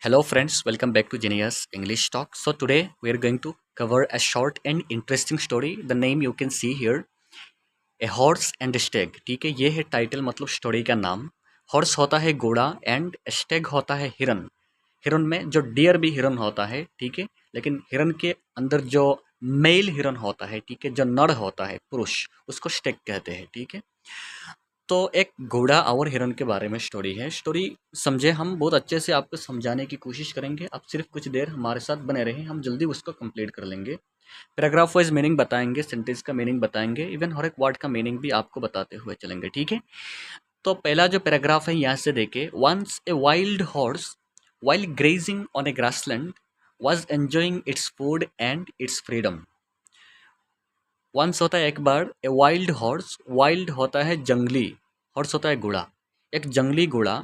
Hello, friends. Welcome back to Genius English Talk. So, today we are going to cover a short and interesting story. The name you can see here, A Horse and a Stag. ठीक है, ये है title मतलब story का नाम. Horse होता है घोड़ा एंड स्टेग होता है हिरन. हिरन में जो डियर भी हिरन होता है, ठीक है, लेकिन हिरन के अंदर जो मेल हिरन होता है, ठीक है, जो नर होता है पुरुष, उसको स्टेग कहते हैं. ठीक है. तो एक घोड़ा और हिरन के बारे में स्टोरी है. स्टोरी समझे, हम बहुत अच्छे से आपको समझाने की कोशिश करेंगे. आप सिर्फ कुछ देर हमारे साथ बने रहें, हम जल्दी उसको कंप्लीट कर लेंगे. पैराग्राफ वाइज मीनिंग बताएंगे, सेंटेंस का मीनिंग बताएंगे, इवन हर एक वर्ड का मीनिंग भी आपको बताते हुए चलेंगे. ठीक है. तो पहला जो पैराग्राफ है यहाँ से देखे. Once a wild horse while grazing on a grassland was enjoying its food and its freedom. Once होता है एक बार, ए वाइल्ड हॉर्स, वाइल्ड होता है जंगली, हॉर्स होता है घोड़ा, एक जंगली घोड़ा,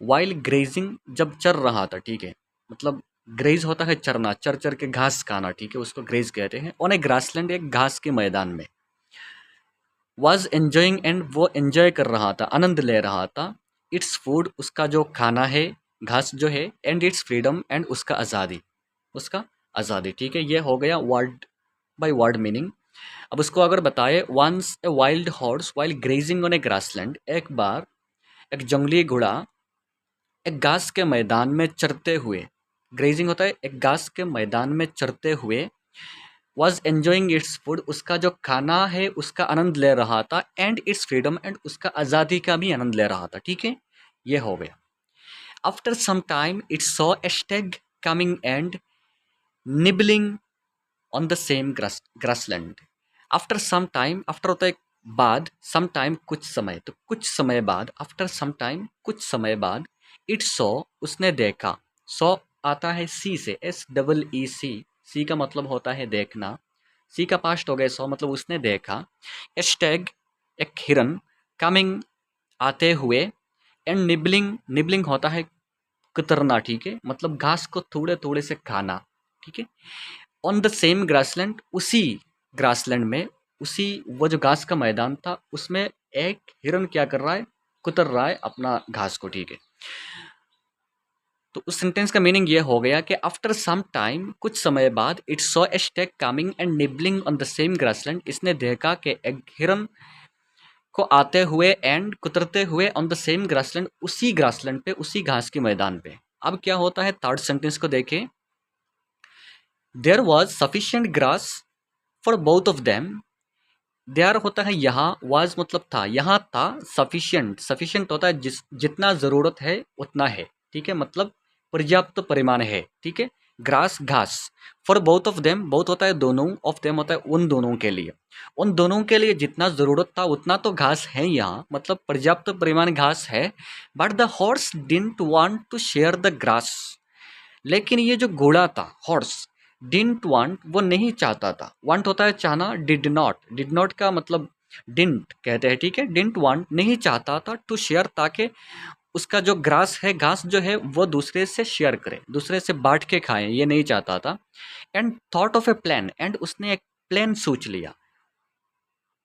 वाइल ग्रेजिंग जब चर रहा था, ठीक है, मतलब ग्रेज होता है चरना, चर चर के घास खाना, ठीक है, उसको ग्रेज कहते हैं. ऑन ए ग्रासलैंड, एक घास के मैदान में. वाज एंजॉइंग, एंड वो एंजॉय कर रहा था, आनंद ले रहा था. इट्स फूड, उसका जो खाना है, घास जो है, एंड इट्स फ्रीडम, एंड उसका आज़ादी, उसका आज़ादी. ठीक है, ये हो गया वर्ड बाय वर्ड मीनिंग. अब उसको अगर बताए, once a wild horse while grazing on a grassland, एक बार एक जंगली घोड़ा एक घास के मैदान में चरते हुए, ग्रेजिंग होता है एक घास के मैदान में चरते हुए, वॉज एंजॉइंग इट्स फूड, उसका जो खाना है उसका आनंद ले रहा था, एंड इट्स फ्रीडम, एंड उसका आज़ादी का भी आनंद ले रहा था. ठीक है, ये हो गया. After some time it saw a stag coming and nibbling on the same grassland. After some time, after होता है बाद, सम टाइम कुछ समय, तो कुछ समय बाद, आफ्टर सम टाइम कुछ समय बाद, इट सॉ उसने देखा, सॉ आता है सी से, SEEC, सी का मतलब होता है देखना, सी का पास्ट हो गया सॉ, मतलब उसने देखा. ए स्टैग, एक हिरन, कमिंग आते हुए, एंड निबलिंग, निबलिंग होता है कुतरना, ठीक है, मतलब घास को थोड़े थोड़े से खाना. ठीक है. ऑन द सेम ग्रासलैंड, उसी ग्रासलैंड में, उसी वो जो घास का मैदान था उसमें एक हिरन क्या कर रहा है, कुतर रहा है अपना घास को. ठीक है. तो उस सेंटेंस का मीनिंग ये हो गया कि आफ्टर सम टाइम, कुछ समय बाद, it saw a stag coming and nibbling on the same grassland, इसने देखा कि एक हिरन को आते हुए एंड कुतरते हुए ऑन द सेम ग्रासलैंड, उसी ग्रासलैंड पे, उसी घास के मैदान पे. अब क्या होता है, थर्ड सेंटेंस को देखें. There was sufficient grass for both of them. There होता है यहाँ, वाज मतलब था, यहाँ था. सफिशियंट, सफिशियंट होता है जितना ज़रूरत है उतना है, ठीक है, मतलब पर्याप्त परिमाण है. ठीक है. ग्रास घास, for both of them, both होता है दोनों, ऑफ देम होता है उन दोनों के लिए, उन दोनों के लिए जितना ज़रूरत था उतना तो घास है यहाँ, मतलब पर्याप्त परिमाण घास है. But the horse didn't want to share the grass, लेकिन ये जो घोड़ा था, हॉर्स, डिडंट वांट, वो नहीं चाहता था. वांट होता है चाहना, डिड नॉट, डिड नॉट का मतलब डिडंट कहते हैं. ठीक है. डिडंट वांट, नहीं चाहता था, टू शेयर, ताकि उसका जो ग्रास है, घास जो है, वो दूसरे से शेयर करे, दूसरे से बांट के खाए, ये नहीं चाहता था. And thought of a plan, and उसने एक प्लान सोच लिया.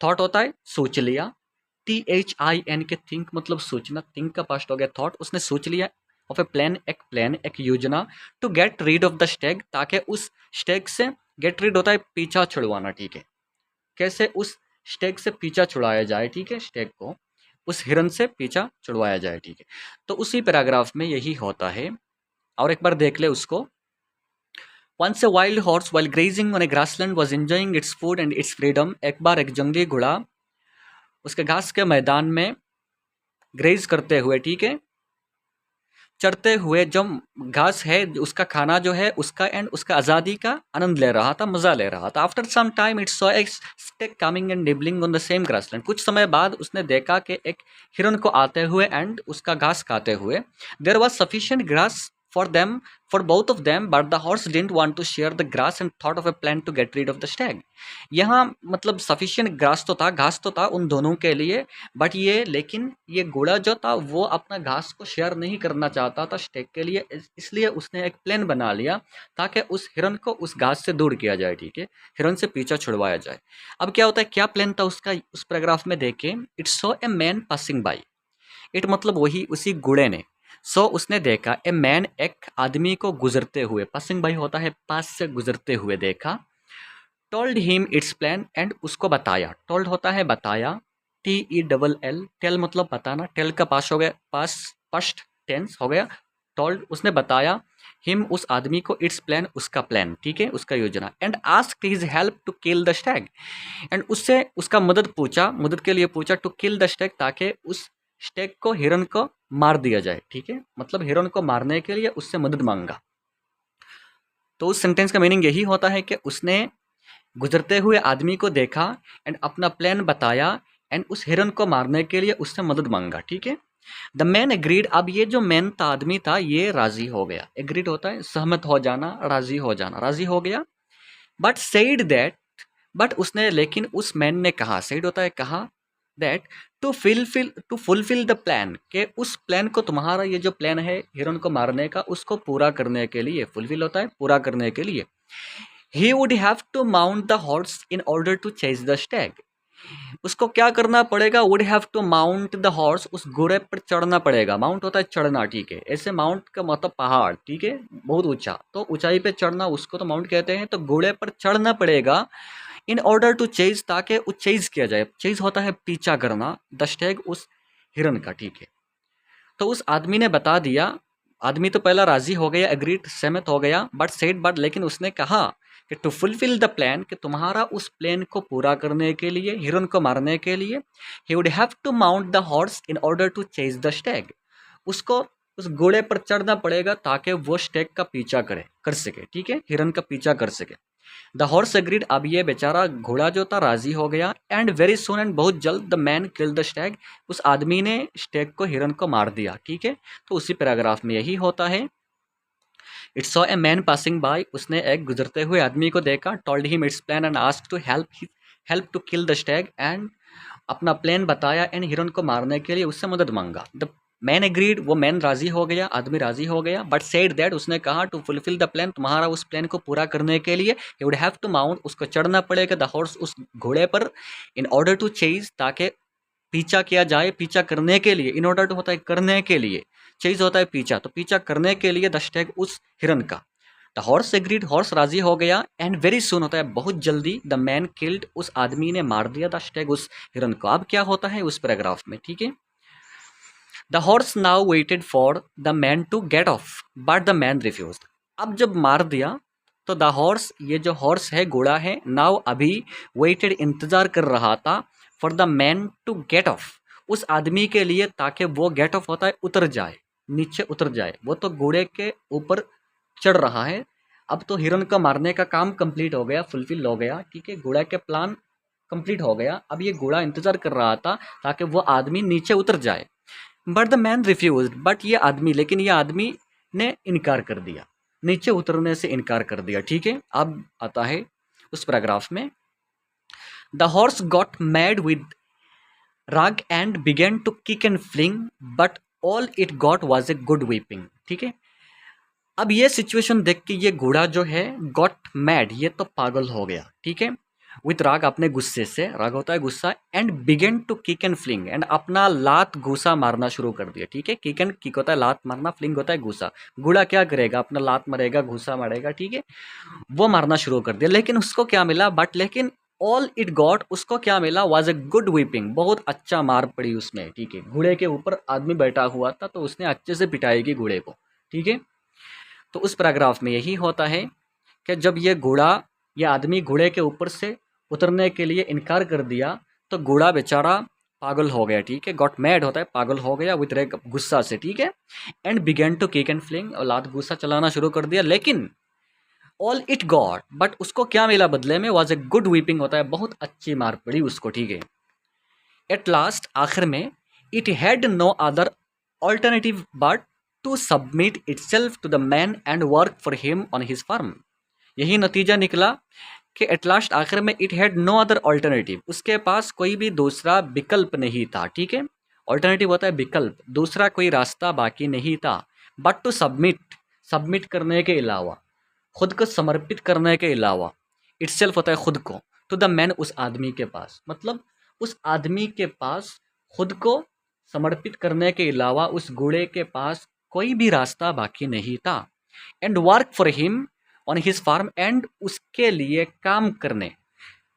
थॉट होता है सोच लिया, THIN के थिंक मतलब सोचना, थिंक का पास्ट हो गया थॉट. उसने सोच लिया, ऑफ ए प्लान, एक प्लान, एक योजना, to get rid of the stag, ताकि उस स्टेग से, गेट रीड होता है पीछा छुड़वाना. ठीक है. कैसे उस स्टेग से पीछा छुड़ाया जाए, ठीक है, स्टेग को उस हिरन से पीछा छुड़वाया जाए. ठीक है. तो उसी पैराग्राफ में यही होता है, और एक बार देख ले उसको. Once a wild horse while grazing on a grassland was enjoying its food and its freedom. एक बार एक जंगली घोड़ा उसके घास के मैदान में ग्रेज करते हुए, ठीक है, चरते हुए, जो घास है उसका खाना जो है उसका, एंड उसका आज़ादी का आनंद ले रहा था, मज़ा ले रहा था. After some time it saw a stag coming and nibbling on the same grassland. कुछ समय बाद उसने देखा कि एक हिरन को आते हुए एंड उसका घास खाते हुए. There was sufficient grass for them, for both of them, but the horse didn't want to share the grass and thought of a plan to get rid of the stag. यहाँ मतलब sufficient grass तो था, घास तो था उन दोनों के लिए, बट ये, लेकिन ये घोड़ा जो था वो अपना घास को शेयर नहीं करना चाहता था स्टेक के लिए, इसलिए उसने एक प्लान बना लिया ताकि उस हिरन को उस घास से दूर किया जाए. ठीक है. हिरन से पीछा छुड़वाया जाए. अब क्या होता है, क्या प्लान था उसका, उस पैराग्राफ में देखें. It saw a man passing by. It मतलब वही, उसी घोड़े ने, सो उसने देखा ए मैन, एक आदमी को गुजरते हुए, पासिंग बाई होता है पास से गुजरते हुए देखा। Told him its plan, and उसको बताया, टोल्ड होता है बताया, TELL, टेल मतलब बताना, टेल का पास हो गया, पास फर्स्ट टेंस हो गया, टोल्ड उसने बताया, हिम उस आदमी को, इट्स प्लान उसका प्लान, ठीक है उसका योजना, and asked his help to kill the stag, and उससे उसका मदद पूछा, मदद के लिए पूछा, टू किल द स्टैग, ताकि उस स्टैग को, हिरन को मार दिया जाए, ठीक है मतलब हिरन को मारने के लिए उससे मदद मांगा। तो उस सेंटेंस का मीनिंग यही होता है कि उसने गुजरते हुए आदमी को देखा एंड अपना प्लान बताया एंड उस हिरन को मारने के लिए उससे मदद मांगा, ठीक है। द मैन एग्रीड, अब ये जो मैन था, आदमी था, ये राजी हो गया। एग्रीड होता है सहमत हो जाना, राजी हो जाना, राजी हो गया। बट सेड दैट, बट उसने, लेकिन उस मैन ने कहा, सेड होता है कहा, that to fulfil the plan, के उस प्लान को, तुम्हारा ये जो प्लान है हिरन को मारने का, उसको पूरा करने के लिए, फुलफिल होता है पूरा करने के लिए, he would have to mount the horse in order to chase the stag, उसको क्या करना पड़ेगा, would have to mount the horse, उस घोड़े पर चढ़ना पड़ेगा। माउंट होता है चढ़ना, ठीक है, ऐसे माउंट का मतलब पहाड़, ठीक है बहुत ऊंचा, तो ऊंचाई पे चढ़ना उसको तो माउंट कहते हैं, तो घोड़े पर चढ़ना पड़ेगा, इन ऑर्डर टू चेज, ताकि वो चेज किया जाए, चेज होता है पीछा करना, द स्टैग उस हिरन का, ठीक है। तो उस आदमी ने बता दिया, आदमी तो पहला राजी हो गया, एग्रीड सहमत हो गया, बट सेड, बट लेकिन उसने कहा कि टू फुलफिल द प्लान, कि तुम्हारा उस प्लान को पूरा करने के लिए, हिरन को मारने के लिए, he would have to mount the horse in order to chase the stag, उसको उस घोड़े पर चढ़ना पड़ेगा ताकि वो स्टैग का पीछा कर सके, ठीक है हिरन का पीछा कर सके। द हॉर्स एग्रीड, अब ये बेचारा घोड़ा जो था राजी हो गया, एंड वेरी सुन, एंड बहुत जल्द, the man kill the Stag, उस आदमी ने स्टैग को, हिरन को मार दिया, ठीक है। तो उसी पैराग्राफ में यही होता है। It saw a man passing by, उसने एक गुजरते हुए आदमी को देखा, told him its plan and asked to help to kill the stag, and अपना प्लान बताया एंड हिरन को मारने के लिए उससे मदद मांगा। द मैन एग्रीड, वो मैन राजी हो गया, आदमी राजी हो गया, बट सेड दैट, उसने कहा, टू फुलफिल द प्लान, तुम्हारा उस प्लान को पूरा करने के लिए, you would have to mount, उसको चढ़ना पड़ेगा, द हॉर्स उस घोड़े पर, इन ऑर्डर टू चेज, ताकि पीछा किया जाए, पीछा करने के लिए, इन ऑर्डर टू होता है करने के लिए, चेज होता है पीछा, तो पीछा करने के लिए द स्टैग उस हिरन का। द हॉर्स एग्रीड, हॉर्स राजी हो गया, एंड वेरी सुन होता है बहुत जल्दी, द मैन किल्ड, उस आदमी ने मार दिया द स्टैग उस हिरन को। अब क्या होता है उस पैराग्राफ में, ठीक है। The horse now waited for the man to get off, but the man refuse, अब जब मार दिया तो द हॉर्स, ये जो हॉर्स है घोड़ा है, नाउ अभी, वेटेड इंतजार कर रहा था, for the man to get off, उस आदमी के लिए, ताकि वो, गेट ऑफ होता है उतर जाए, नीचे उतर जाए, वो तो घोड़े के ऊपर चढ़ रहा है, अब तो हिरन का मारने का काम कंप्लीट हो गया, फुलफिल हो गया, ठीक है घोड़ा के प्लान कंप्लीट हो गया, अब ये घोड़ा इंतजार कर रहा था ताकि वो आदमी नीचे उतर जाए। But the man refuse, but ये आदमी, लेकिन ये आदमी ने इनकार कर दिया, नीचे उतरने से इनकार कर दिया, ठीक है। अब आता है उस पैराग्राफ में, the horse got mad with rage and began to kick and fling, but all it got was a good weeping, ठीक है। अब ये सिचुएशन देख के ये घोड़ा जो है, गॉट मैड, ये तो पागल हो गया, ठीक है, विथ राग, अपने गुस्से से, राग होता है गुस्सा, and began to kick and fling, and अपना लात घूसा मारना शुरू कर दिया, ठीक है। किक एंड किक होता है लात मारना, फ्लिंग होता है घूसा, घोड़ा क्या करेगा, अपना लात मारेगा, घूसा मारेगा, ठीक है, वो मारना शुरू कर दिया, लेकिन उसको क्या मिला, बट लेकिन ऑल इट गॉट, उसको क्या मिला, वाज ए गुड वीपिंग, बहुत अच्छा मार पड़ी उसमें, ठीक है। घोड़े के ऊपर आदमी बैठा हुआ था तो उसने अच्छे से पिटाई की घोड़े को, ठीक है। तो उस पैराग्राफ में यही होता है कि जब ये घोड़ा, ये आदमी घोड़े के ऊपर से उतरने के लिए इनकार कर दिया, तो घोड़ा बेचारा पागल हो गया, ठीक है, गॉट मैड होता है पागल हो गया, विथ रेग, गुस्सा से, ठीक है, and began to kick and fling, और लात गुस्सा चलाना शुरू कर दिया, लेकिन ऑल इट गॉट, बट उसको क्या मिला बदले में, वाज ए गुड वीपिंग होता है बहुत अच्छी मार पड़ी उसको, ठीक है। एट लास्ट, आखिर में, it had no other alternative but to submit itself to the man and work for him on his farm, यही नतीजा निकला कि एट लास्ट, आखिर में, it had no other alternative, उसके पास कोई भी दूसरा विकल्प नहीं था, ठीक है। ऑल्टरनेटिव होता है विकल्प, दूसरा कोई रास्ता बाकी नहीं था, बट टू सबमिट, सबमिट करने के अलावा, खुद को समर्पित करने के अलावा, इटसेल्फ होता है खुद को, टू द मैन, उस आदमी के पास, मतलब उस आदमी के पास खुद को समर्पित करने के अलावा उस घोड़े के पास कोई भी रास्ता बाकी नहीं था। And work for him on his farm, and उसके लिए काम करने,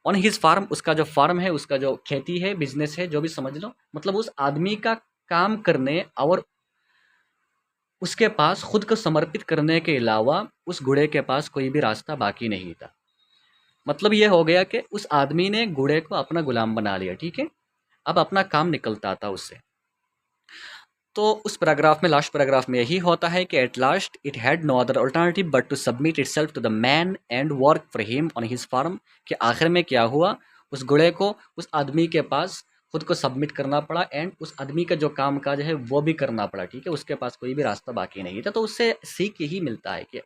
ऑन हिज फार्म, उसका जो फार्म है, उसका जो खेती है, बिजनेस है, जो भी समझ लो, मतलब उस आदमी का काम करने और उसके पास खुद को समर्पित करने के अलावा उस घोड़े के पास कोई भी रास्ता बाकी नहीं था। मतलब ये हो गया कि उस आदमी ने घोड़े को अपना गुलाम बना लिया, ठीक है। अब अपना काम निकलता था उससे। तो उस पैराग्राफ में, लास्ट पैराग्राफ में यही होता है कि at last it had no other alternative but to submit itself to the man and work for him on his farm. कि आखिर में क्या हुआ, उस घोड़े को उस आदमी के पास खुद को सबमिट करना पड़ा एंड उस आदमी का जो काम काज है वो भी करना पड़ा, ठीक है। उसके पास कोई भी रास्ता बाकी नहीं था। तो उससे सीख यही मिलता है कि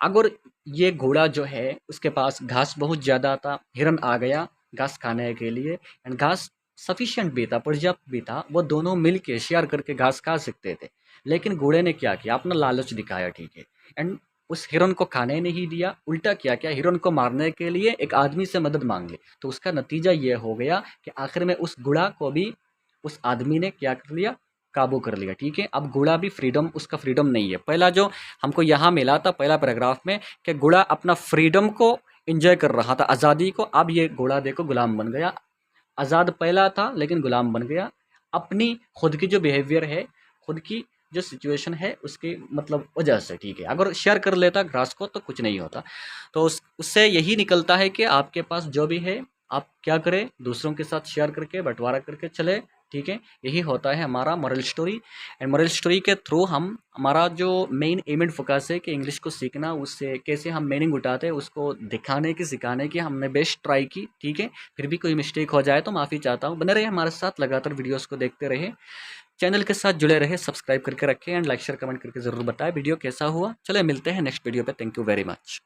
अगर ये घोड़ा जो है उसके पास घास बहुत ज़्यादा था, हिरन आ गया घास खाने के लिए, एंड घास सफिशिएंट भी था, पर्याप्त भी था, वो दोनों मिल के शेयर करके घास खा सकते थे। लेकिन घोड़े ने क्या किया, अपना लालच दिखाया, ठीक है। एंड उस हिरन को खाने नहीं दिया, उल्टा क्या किया, हिरन को मारने के लिए एक आदमी से मदद मांग ली। तो उसका नतीजा ये हो गया कि आखिर में उस घोड़ा को भी उस आदमी ने क्या कर लिया, काबू कर लिया, ठीक है। अब घोड़ा भी फ्रीडम, उसका फ्रीडम नहीं है। पहला जो हमको यहाँ मिला था पहला पैराग्राफ में कि घोड़ा अपना फ्रीडम को एंजॉय कर रहा था, आज़ादी को, अब ये घोड़ा देखो गुलाम बन गया। आज़ाद पहला था लेकिन गुलाम बन गया। अपनी खुद की जो बिहेवियर है, खुद की जो सिचुएशन है उसकी मतलब वजह से, ठीक है। अगर शेयर कर लेता ग्रास को तो कुछ नहीं होता। तो उससे यही निकलता है कि आपके पास जो भी है आप क्या करें, दूसरों के साथ शेयर करके बंटवारा करके चले, ठीक है। यही होता है हमारा moral story. And moral story के थ्रू हम, हमारा जो मेन एम एंड फोकस है कि इंग्लिश को सीखना, उससे कैसे हम मीनिंग उठाते हैं उसको दिखाने की, सिखाने की हमने बेस्ट ट्राई की, ठीक है। फिर भी कोई मिस्टेक हो जाए तो माफ़ी चाहता हूँ। बने रहे हमारे साथ, लगातार वीडियोस को देखते रहे, चैनल के साथ जुड़े रहे, सब्सक्राइब करके रखें एंड लाइक शेयर कमेंट करके ज़रूर बताएं वीडियो कैसा हुआ। चले मिलते हैं नेक्स्ट वीडियो पे। Thank you very much.